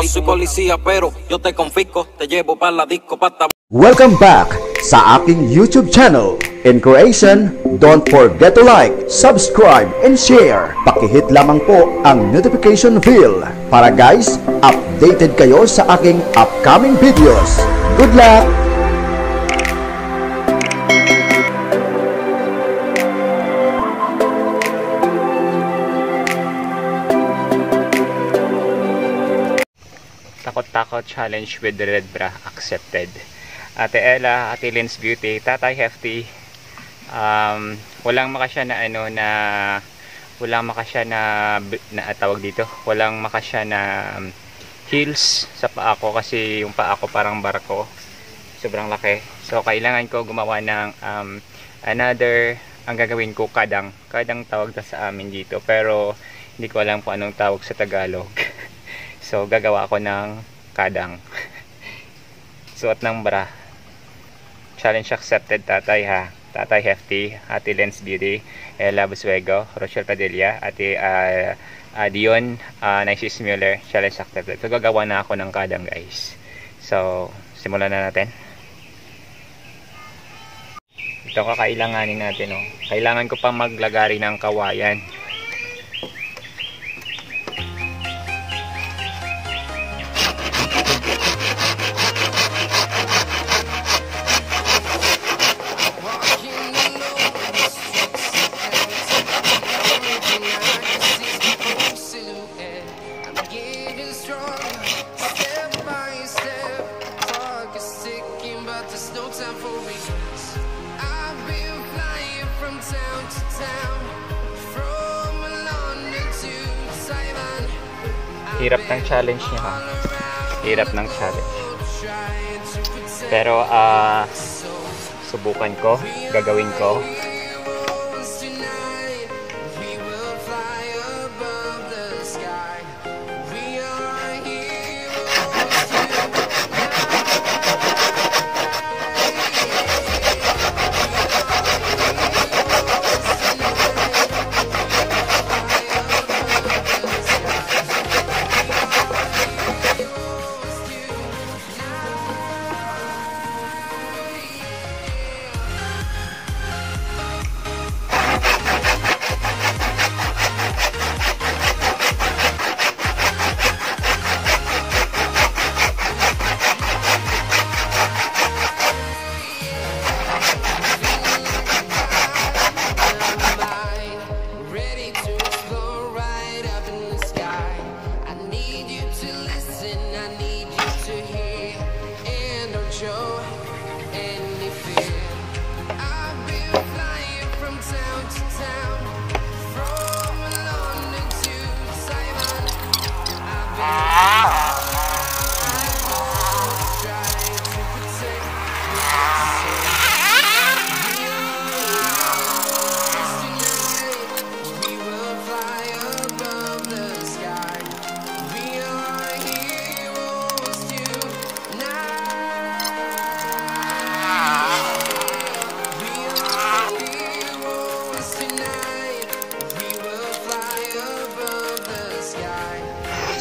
Soy policía pero yo te confisco, te llevo para la disco pata. Welcome back sa aking YouTube channel. In creation, don't forget to like, subscribe, and share. Pakihit lamang po ang notification bell para guys, updated kayo sa aking upcoming videos. Good luck! Takot-takot challenge with the red bra accepted. Ate Ella, Ate Lynn's Beauty, Tatay Hefty, walang makasya na tawag dito, walang makasya na heels sa paa ko kasi yung paa ko parang barko, sobrang laki. So kailangan ko gumawa ng another, ang gagawin ko kadang tawag na sa amin dito, pero hindi ko alam kung anong tawag sa Tagalog. So gagawa ako ng kadang. Suot ng bra. Challenge accepted, tatay ha. Tatay Hefty, Ate Lynn's Beauty, Ella Busuego, Rochelle Padilla, Ate Dion, Nices Mueller. Challenge accepted. So gagawa na ako ng kadang guys. So simulan na natin. Ito kakailanganin natin, oh. Kailangan ko pang maglagari ng kawayan. Hirap ng challenge niya ha. Hirap ng challenge. Pero subukan ko, gagawin ko.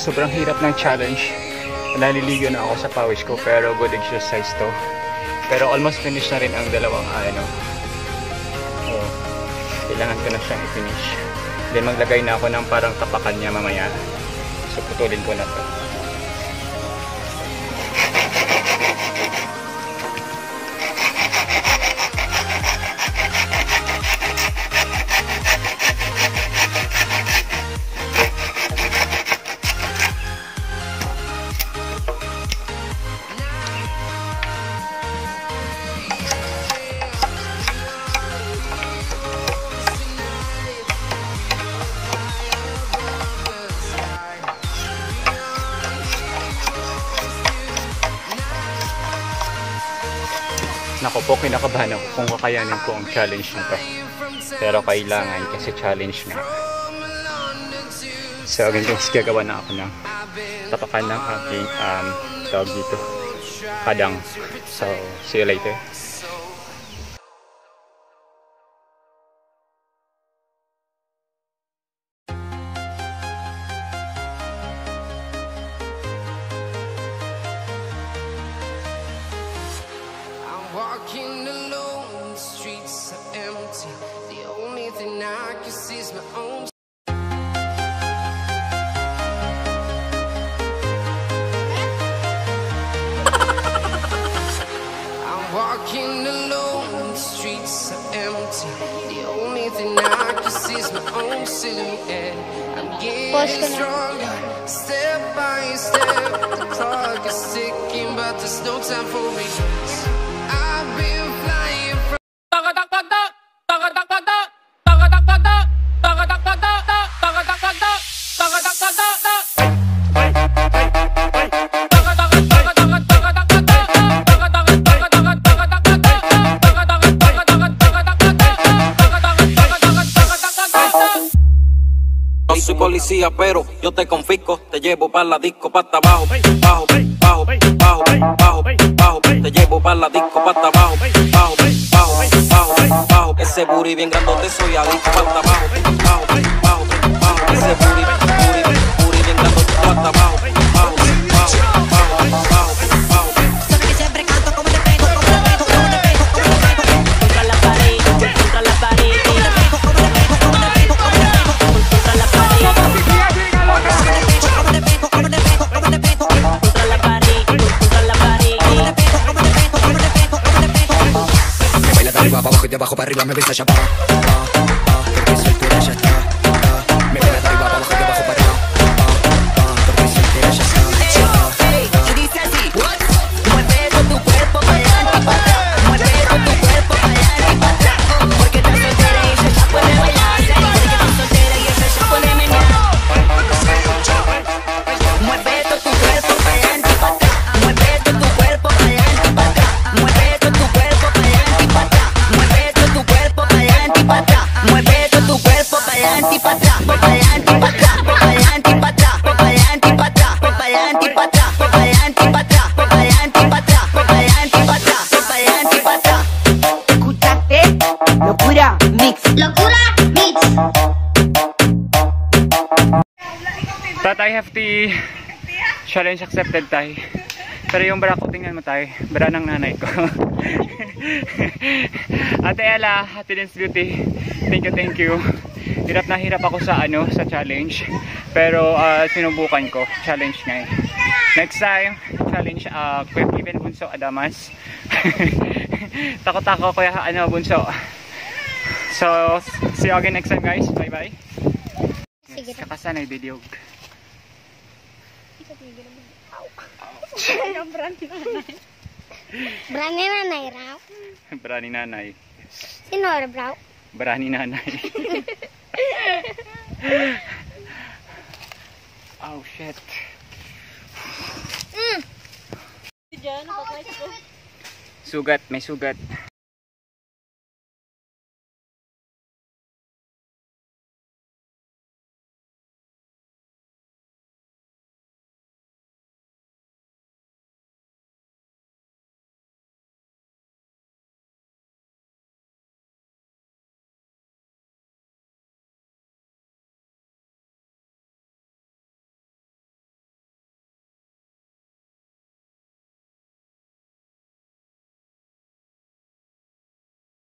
Sobrang hirap ng challenge. Naliligo na ako sa pawis ko pero good exercise to. Pero almost finish na rin ang dalawang kailangan ko na siyang i-finish. Then maglagay na ako ng parang tapakan niya mamaya. So putulin ko na to. Nako po, kinakabahan ako kung kakayanin ko ang challenge nito. Pero kailangan kasi challenge nga. So ganito, gagawa na ako ng tapakan ng aking tawag dito, kadang. So see you later. Walking alone, the streets are empty. The only thing I can see is my own. I'm walking alone, the streets are empty. The only thing I can see is my own silhouette. I'm getting stronger, step by step. The clock is ticking, but there's no time for me. I've been flying from No soy policía, pero yo te confisco, te llevo pa' la disco, pa' hasta abajo, bajo, bajo, bajo, bajo, bajo, te llevo pa' la disco, pa' hasta abajo, bajo, bajo, bajo, bajo, ese booty bien grandote soy adicto, pa' hasta abajo, bajo, bajo, bajo, ese booty bien grandote, pa' hasta abajo, bajo, bajo, bajo, bajo, bajo. Sabe que siempre canto como te pego, como te pego, como te pego, como te pego. Contra la pared, contra la pared. Como te pego, como te pego, como te pego, como te pego. Contra la pared. Como te pego, como te pego, como te pego. Contra la pared, contra la pared. Como te pego, como te pego, como te pego, como te pego. Me baila de arriba para abajo y de abajo para arriba me besa ya porque soltera ya está. Me baila de arriba para abajo y de abajo para arriba porque soltera ya está. Y dice así, mueve todo tu cuerpo para adelante y para atrás. Mueve todo tu cuerpo para adelante y para atrás. Porque estás soltera y ella ya puede bailar. Porque estás soltera y ella ya puede menear. Mueve todo tu cuerpo para adelante y para atrás. Mueve todo tu cuerpo para adelante y para atrás. Mueve todo tu cuerpo para adelante y para atrás. Mueve todo tu cuerpo para adelante y para atrás. Mueve todo tu cuerpo para adelante y para atrás. Para adelante y para atrás. Para adelante y para atrás. Para adelante y para atrás. Para adelante y para atrás. Para adelante y para atrás. Para adelante y para atrás. Para adelante y para atrás. Para adelante y para atrás. ¿Escuchaste? Locura Mix. Locura Mix. Tatay hefty challenge accepted tayo. Pero yung bra ko, tingnan mo tayo. Bra ng nanay ko. Ate Ella, Ate Dance Beauty, thank you. Hirap na hirap ako sa challenge. Pero sinubukan ko. Challenge ngayon. Next time, challenge Kuya Kevin Bunso Adamas. Takot-takot Kuya Bunso. So, see you again next time guys. Bye bye. Yes, kakasanay video. Berani nanay raw. Berani nanay. Sino raw? Berani nanay. Oh shit. Sugat, may sugat.